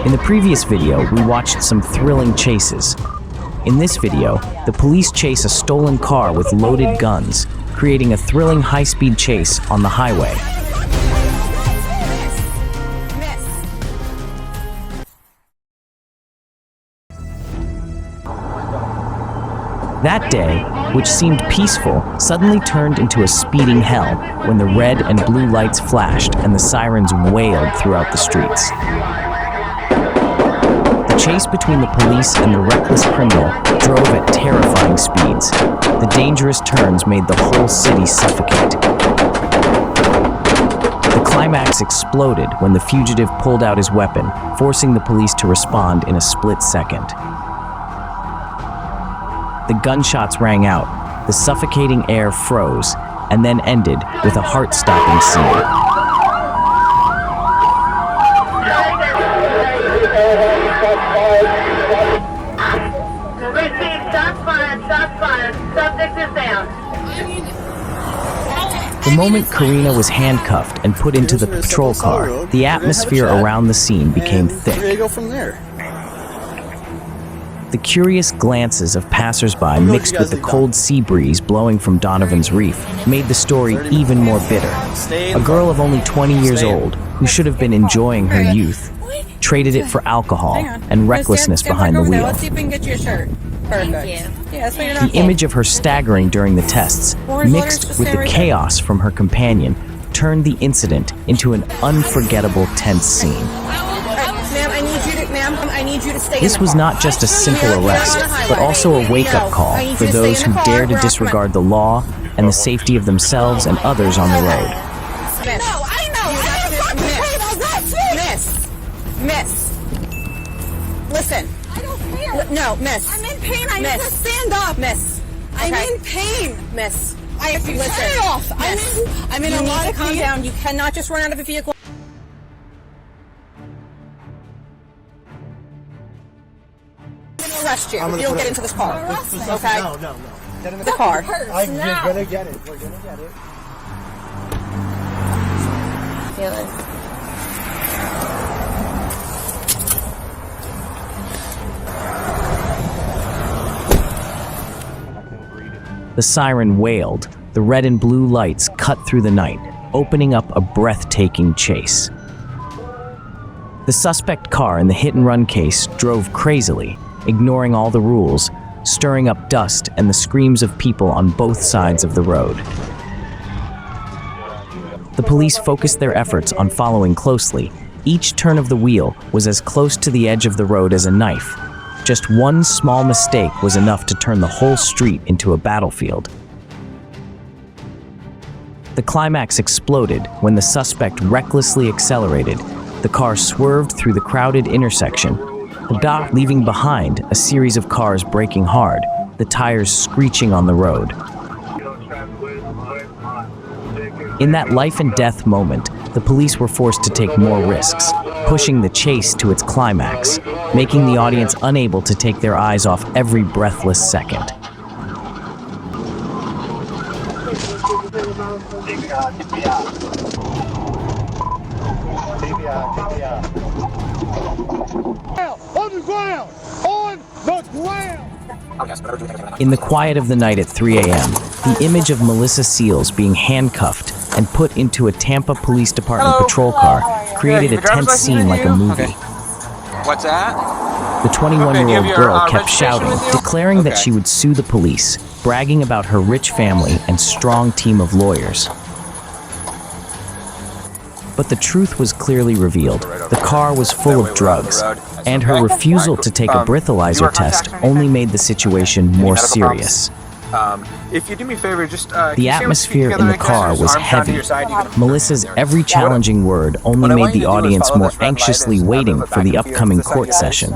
In the previous video, we watched some thrilling chases. In this video, the police chase a stolen car with loaded guns, creating a thrilling high-speed chase on the highway. That day, which seemed peaceful, suddenly turned into a speeding hell when the red and blue lights flashed and the sirens wailed throughout the streets. The chase between the police and the reckless criminal drove at terrifying speeds. The dangerous turns made the whole city suffocate. The climax exploded when the fugitive pulled out his weapon, forcing the police to respond in a split second. The gunshots rang out, the suffocating air froze, and then ended with a heart-stopping scene. The moment Karina was handcuffed and put into the patrol car, the atmosphere around the scene became thick. The curious glances of passersby mixed with the cold sea breeze blowing from Donovan's reef made the story even more bitter. A girl of only 20 years old, who should have been enjoying her youth, traded it for alcohol and recklessness behind the wheel. Let's see if we can get you a shirt. Perfect. The image of her staggering during the tests, mixed with the chaos from her companion, turned the incident into an unforgettable tense scene. This was not just a simple arrest, but also a wake-up call for those who dare to disregard the law and the safety of themselves and others on the road. Miss. Listen. I don't care. No, miss. I'm in pain. I need to stand up. Miss. I'm in pain. Miss. I have to turn it off. I'm in a lot of pain. Calm down. You cannot just run out of a vehicle. Arrest you. You don't get into this car. Okay? No. Get in the car. You're gonna get it. We're gonna get it. Feel it. The siren wailed. The red and blue lights cut through the night, opening up a breathtaking chase. The suspect car in the hit-and-run case drove crazily, ignoring all the rules, stirring up dust and the screams of people on both sides of the road. The police focused their efforts on following closely. Each turn of the wheel was as close to the edge of the road as a knife. Just one small mistake was enough to turn the whole street into a battlefield. The climax exploded when the suspect recklessly accelerated. The car swerved through the crowded intersection, leaving behind a series of cars braking hard, the tires screeching on the road. In that life and death moment, the police were forced to take more risks, pushing the chase to its climax, making the audience unable to take their eyes off every breathless second. In the quiet of the night at 3 a.m., the image of Melissa Seals being handcuffed and put into a Tampa Police Department patrol car created a tense scene like a movie. What's that? The 21-year-old girl kept shouting, declaring that she would sue the police, bragging about her rich family and strong team of lawyers. But the truth was clearly revealed. The car was full of drugs, and her refusal to take a breathalyzer test only made the situation more serious. If you do me a favor, just the atmosphere in the car was heavy. Melissa's every challenging word only made the audience more anxiously waiting for the upcoming court session,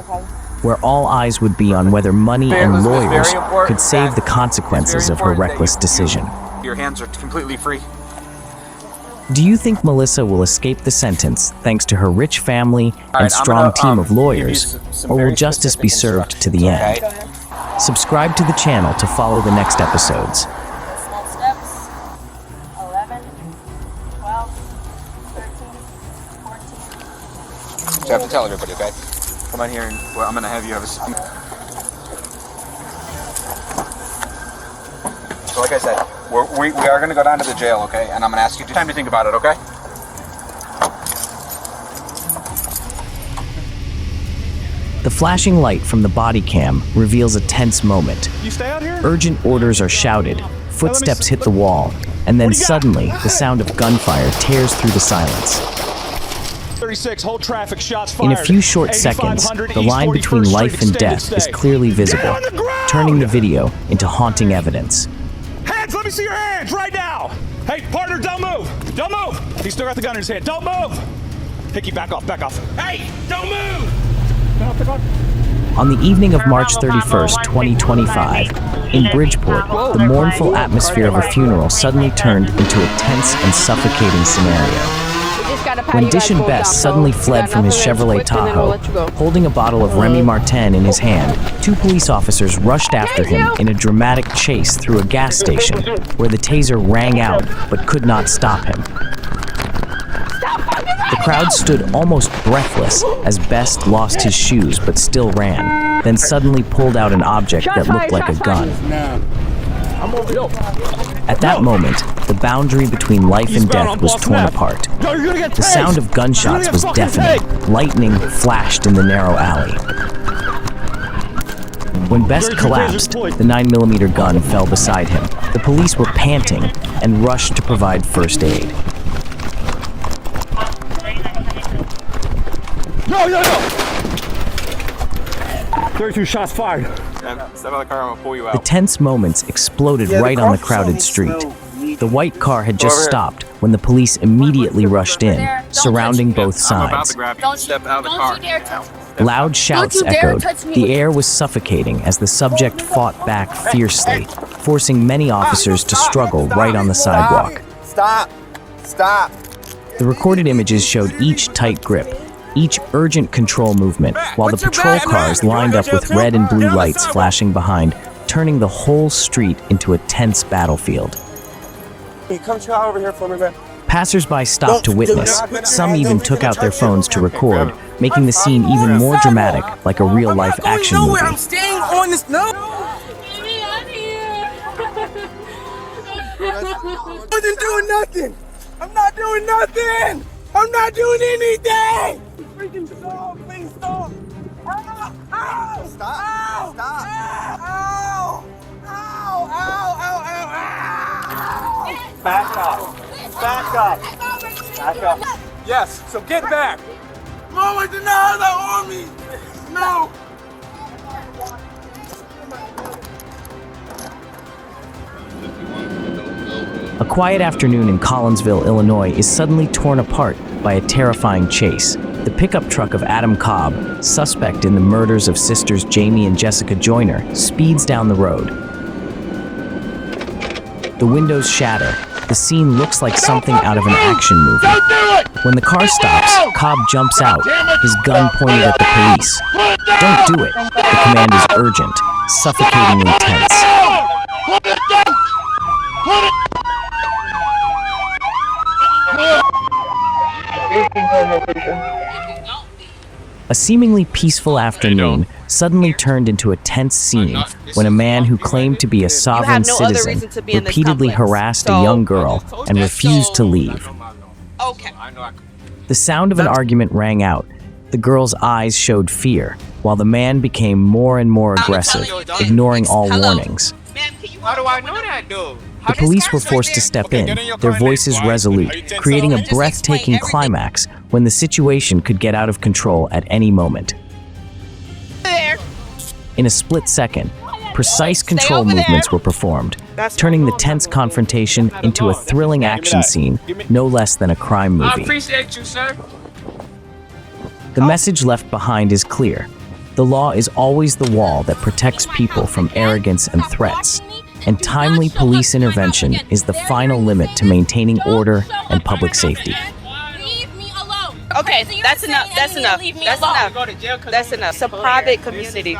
where all eyes would be on whether money and lawyers could save the consequences of her reckless decision. Your hands are completely free. Do you think Melissa will escape the sentence thanks to her rich family and strong team of lawyers, or will justice be served to the end? Subscribe to the channel to follow the next episodes. Small steps. 11, 12, 13, 14. So I have to tell everybody, okay? Come on here and well, I'm gonna have you have a seat. So like I said, we are gonna go down to the jail, okay? And I'm gonna ask you time to think about it, okay? The flashing light from the body cam reveals a tense moment. You stay out here? Urgent orders are shouted, footsteps hit the wall, and then suddenly the sound of gunfire tears through the silence. 36, hold traffic, shots fired. In a few short seconds, the line between life and death is clearly visible, turning the video into haunting evidence. Hands, let me see your hands right now. Hey, partner, don't move. Don't move. He's still got the gun in his hand. Don't move. Hickey, back off, back off. Hey, don't move. On the evening of March 31st, 2025, in Bridgeport, the mournful atmosphere of a funeral suddenly turned into a tense and suffocating scenario. When Dish and Bess suddenly fled from his Chevrolet Tahoe, holding a bottle of Remy Martin in his hand, two police officers rushed after him in a dramatic chase through a gas station where the taser rang out but could not stop him. The crowd stood almost breathless as Best lost his shoes but still ran, then suddenly pulled out an object that looked like a gun. At that moment, the boundary between life and death was torn apart. The sound of gunshots was deafening. Lightning flashed in the narrow alley. When Best collapsed, the 9mm gun fell beside him. The police were panting and rushed to provide first aid. No! 32 shots fired. Step out of the car, I'm gonna pull you out. The tense moments exploded right on the crowded street. The white car had just stopped when the police immediately rushed in, surrounding both I'm about sides. to grab you. Step out of the car. Loud shouts echoed. The air was suffocating as the subject fought back fiercely, forcing many officers to struggle right on the sidewalk. Stop! Stop! The recorded images showed each tight grip, each urgent control movement, while the patrol cars lined up with red and blue lights flashing behind, turning the whole street into a tense battlefield. Hey, come chill over here for me, man. Passers-by stopped to witness. Some even took out their phones to record, making the scene even more dramatic, like a real-life action movie. I'm staying on this. No! Get me out of here. I wasn't doing nothing! I'm not doing nothing! I'm not doing anything! Freaking stop! Please stop! Ow! Ow! Stop! Ow! Stop! Ow! Ow! Ow! Ow! Ow! Ow! Back up! Back up! Back up! Yes, so get back! Mama, do not have that on me! No! A quiet afternoon in Collinsville, Illinois is suddenly torn apart by a terrifying chase. The pickup truck of Adam Cobb, suspect in the murders of sisters Jamie and Jessica Joyner, speeds down the road. The windows shatter. The scene looks like something out of an action movie. When the car stops, Cobb jumps out, his gun pointed at the police. Don't do it. The command is urgent, suffocatingly tense. A seemingly peaceful afternoon suddenly turned into a tense scene when a man who claimed to be a sovereign citizen repeatedly harassed a young girl and refused to leave. Okay. The sound of an argument rang out. The girl's eyes showed fear, while the man became more and more aggressive, ignoring all warnings. How do I know that, dude? The police were forced to step in, their voices resolute, creating a breathtaking climax when the situation could get out of control at any moment. In a split second, precise control movements were performed, turning the tense confrontation into a thrilling action scene, no less than a crime I movie. appreciate you, sir. The message left behind is clear. The law is always the wall that protects people from arrogance and threats, and timely police intervention is the final limit to maintaining order and public safety. Leave me alone. Okay, So you're that's saying enough. that That's you need to enough. leave me That's alone. enough. That's enough. It's a private community.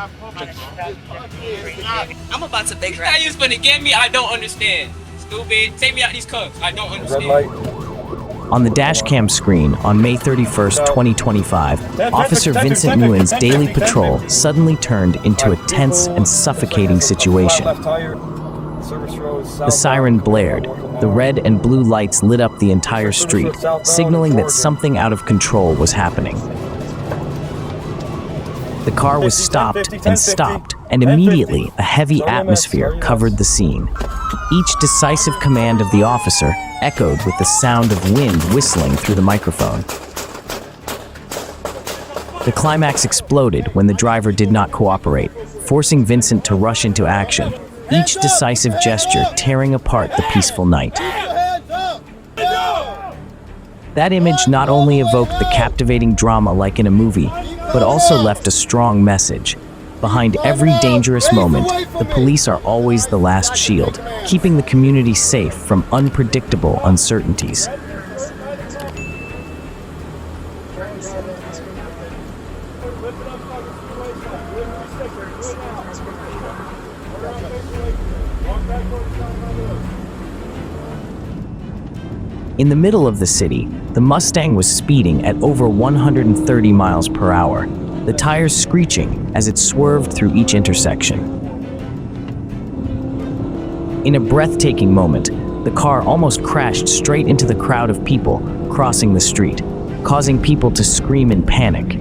I'm about to big rap. You was gonna get me? I don't understand. Stupid. Take me out these cups. I don't understand. Red light. On the dashcam screen on May 31st, 2025, Officer Vincent Nguyen's daily patrol suddenly turned into a tense and suffocating situation. The siren blared. The red and blue lights lit up the entire street, signaling that something out of control was happening. The car was stopped, and immediately a heavy atmosphere covered the scene. Each decisive command of the officer echoed with the sound of wind whistling through the microphone. The climax exploded when the driver did not cooperate, forcing Vincent to rush into action, each decisive gesture tearing apart the peaceful night. That image not only evoked the captivating drama like in a movie, but also left a strong message. Behind every dangerous moment, the police are always the last shield, keeping the community safe from unpredictable uncertainties. In the middle of the city, the Mustang was speeding at over 130 miles per hour, the tires screeching as it swerved through each intersection. In a breathtaking moment, the car almost crashed straight into the crowd of people crossing the street, causing people to scream in panic.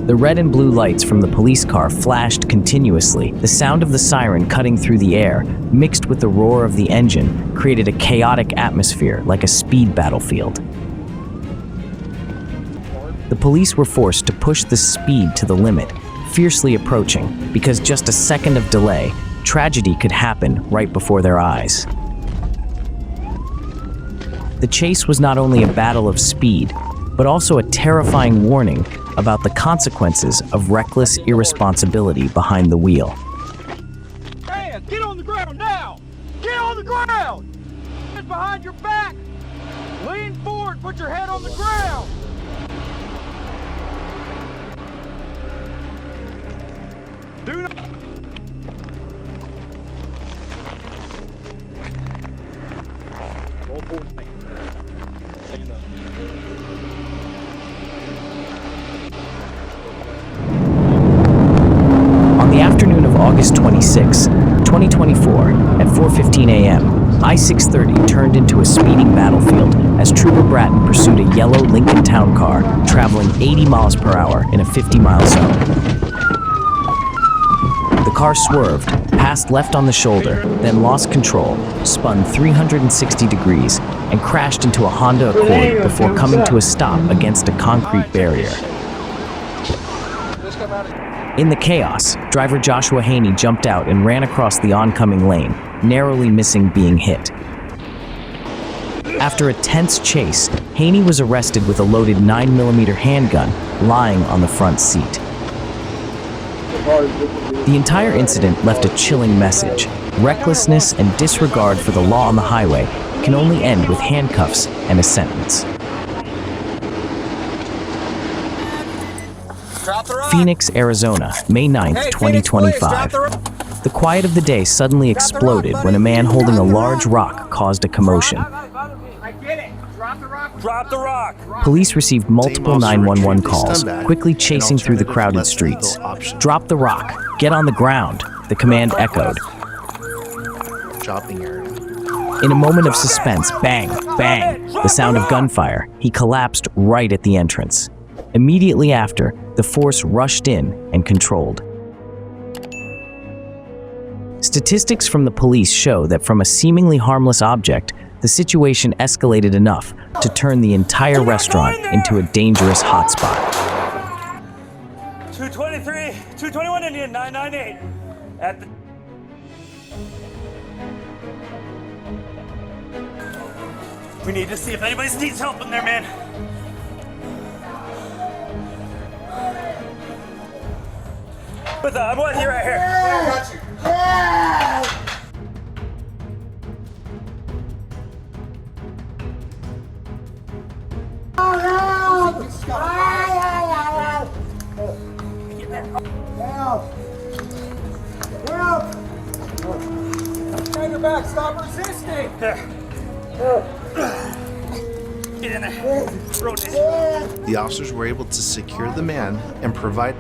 The red and blue lights from the police car flashed continuously. The sound of the siren cutting through the air, mixed with the roar of the engine, created a chaotic atmosphere like a speed battlefield. The police were forced to push the speed to the limit, fiercely approaching, because just a second of delay, tragedy could happen right before their eyes. The chase was not only a battle of speed, but also a terrifying warning about the consequences of reckless irresponsibility behind the wheel. Man, get on the ground now! Get on the ground! Hands behind your back! Lean forward, put your head on the ground! Do not... Roll forward, stand up. On the afternoon of August 26, 2024, at 4:15 a.m., I-630 turned into a speeding battlefield as Trooper Bratton pursued a yellow Lincoln Town car traveling 80 miles per hour in a 50-mile zone. The car swerved, passed left on the shoulder, then lost control, spun 360 degrees, and crashed into a Honda Accord before coming to a stop against a concrete barrier. In the chaos, driver Joshua Haney jumped out and ran across the oncoming lane, narrowly missing being hit. After a tense chase, Haney was arrested with a loaded 9mm handgun lying on the front seat. The entire incident left a chilling message. Recklessness and disregard for the law on the highway can only end with handcuffs and a sentence. Phoenix, Arizona, May 9th, 2025. The quiet of the day suddenly exploded when a man holding a large rock caused a commotion. Drop the rock! Police received multiple 911 calls, quickly chasing through the crowded streets. Drop the rock. Get on the ground, the command echoed. In a moment of suspense, bang, bang, the sound of gunfire, he collapsed right at the entrance. Immediately after, the force rushed in and controlled. Statistics from the police show that from a seemingly harmless object, the situation escalated enough to turn the entire restaurant into a dangerous hotspot. 223, 221 Indian, 998. At the... We need to see if anybody needs help in there, man. But I'm with you right here. I got you. Stand your back, stop resisting! Here. The officers were able to secure the man and provide